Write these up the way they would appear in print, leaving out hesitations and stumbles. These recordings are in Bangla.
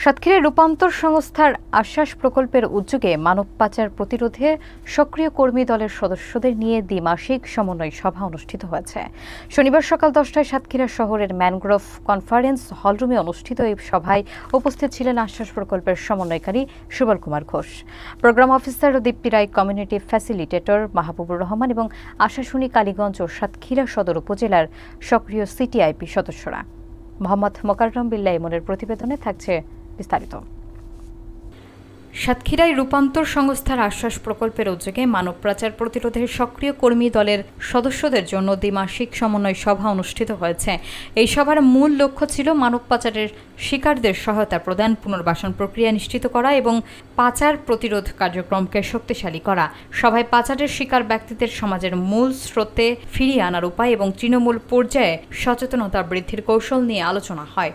সাতক্ষীরায় রূপান্তর সংস্থার আশ্বাস প্রকল্পের উদ্যোগে মানব পাচার প্রতিরোধে সক্রিয় কর্মী দলের সদস্যদের নিয়ে দ্বিমাসিক সমন্বয় সভা অনুষ্ঠিত হয়েছে। শনিবার সকাল 10টায় সাতক্ষীরা শহরের ম্যানগ্রোভ কনফারেন্স হলরুমে অনুষ্ঠিত এই সভায় উপস্থিত ছিলেন আশ্বাস প্রকল্পের সমন্বয়কারী সুবল কুমার ঘোষ, প্রোগ্রাম অফিসার ও দীপ্তি রায়, কমিউনিটি ফ্যাসিলিটেটর মাহবুবুর রহমান এবং আশাশুনি, কালীগঞ্জ ও সাতক্ষীরা সদর উপজেলার সক্রিয় সিটিআইপি সদস্যরা। মোহাম্মদ মোকাররম বিল্লাহ ইমনের প্রতিবেদনে থাকছে বিস্তারিত। সাতক্ষীরায় রূপান্তর সংস্থার আশ্বাস প্রকল্পের উদ্যোগে মানব পাচার প্রতিরোধে সক্রিয় কর্মী দলের সদস্যদের জন্য দ্বিমাসিক সমন্বয় সভা অনুষ্ঠিত হয়েছে। এই সভার মূল লক্ষ্য ছিল মানব পাচারের শিকারদের সহায়তা প্রদান, পুনর্বাসন প্রক্রিয়া নিশ্চিত করা এবং পাচার প্রতিরোধ কার্যক্রমকে শক্তিশালী করা। সভায় পাচারের শিকার ব্যক্তিদের সমাজের মূল স্রোতে ফিরিয়ে আনার উপায় এবং তৃণমূল পর্যায়ে সচেতনতা বৃদ্ধির কৌশল নিয়ে আলোচনা হয়।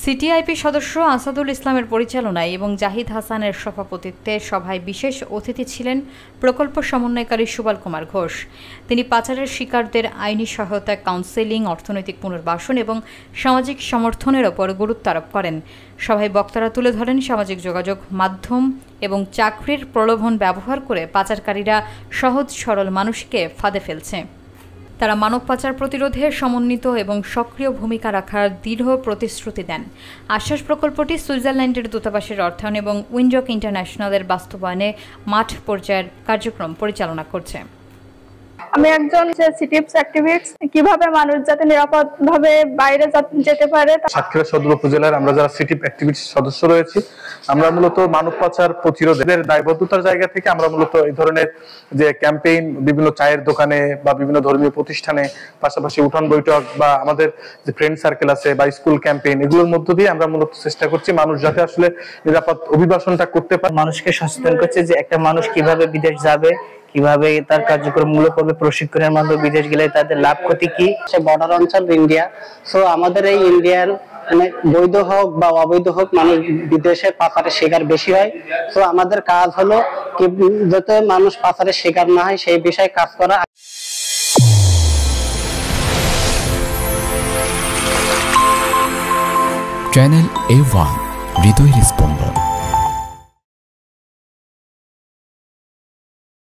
সিটিআইপি সদস্য আসাদুল ইসলামের পরিচালনায় এবং জাহিদ হাসানের সভাপতিত্বে সভায় বিশেষ অতিথি ছিলেন প্রকল্প সমন্বয়কারী সুবল কুমার ঘোষ। তিনি পাচারের শিকারদের আইনি সহায়তা, কাউন্সেলিং, অর্থনৈতিক পুনর্বাসন এবং সামাজিক সমর্থনের ওপর গুরুত্ব আরোপ করেন। সভায় বক্তারা তুলে ধরেন সামাজিক যোগাযোগ মাধ্যম এবং চাকরির প্রলোভন ব্যবহার করে পাচারকারীরা সহজ সরল মানুষকে ফাঁদে ফেলছে। তারা মানব পাচার প্রতিরোধে সমন্বিত এবং সক্রিয় ভূমিকা রাখার দৃঢ় প্রতিশ্রুতি দেন। আশ্বাস প্রকল্পটি সুইজারল্যান্ডের দূতাবাসের অর্থায়ন এবং উইন্ডক ইন্টারন্যাশনালের বাস্তবায়নে মাঠ পর্যায়ের কার্যক্রম পরিচালনা করছে। আমি একজন সিটিপস অ্যাক্টিভিস্ট, কিভাবে মানুষ যাতে নিরাপদভাবে বাইরে যেতে পারে। সাতক্ষীরা সদর উপজেলার আমরা যারা সিটিপ অ্যাক্টিভিস্ট সদস্য রয়েছি, আমরা মূলত মানব পাচার প্রতিরোধের দায়বদ্ধতার জায়গা থেকে আমরা মূলত এই ধরনের যে ক্যাম্পেইন বিভিন্ন চায়ের দোকানে বা বিভিন্ন ধর্মীয় প্রতিষ্ঠানে, পাশাপাশি উঠান বৈঠক বা আমাদের যে ফ্রেন্ড সার্কেল আছে বা স্কুল ক্যাম্পেইন, এগুলোর মধ্য দিয়ে আমরা মূলত চেষ্টা করছি মানুষ যাতে আসলে নিরাপদ অভিবাসনটা করতে পারে। মানুষকে সচেতন করছে যে একটা মানুষ কিভাবে বিদেশ যাবে, কিভাবে তার কার্যক্রম মূল্য করবে, প্রশিক্ষণের মাধ্যমে বিদেশ গেলে তাদের লাভ ক্ষতি কি। বর্ডার অঞ্চল ইন্ডিয়া, সো আমাদের এই ইন্ডিয়ার মানে বৈধ হোক বা অবৈধ হোক, মানে বিদেশে পাচারের শিকার বেশি হয়। তো আমাদের কাজ হলো যাতে মানুষ পাচারের শিকার না হয় সেই বিষয়ে কাজ করা। চ্যানেল A1 হৃদয়ের স্পন্দন।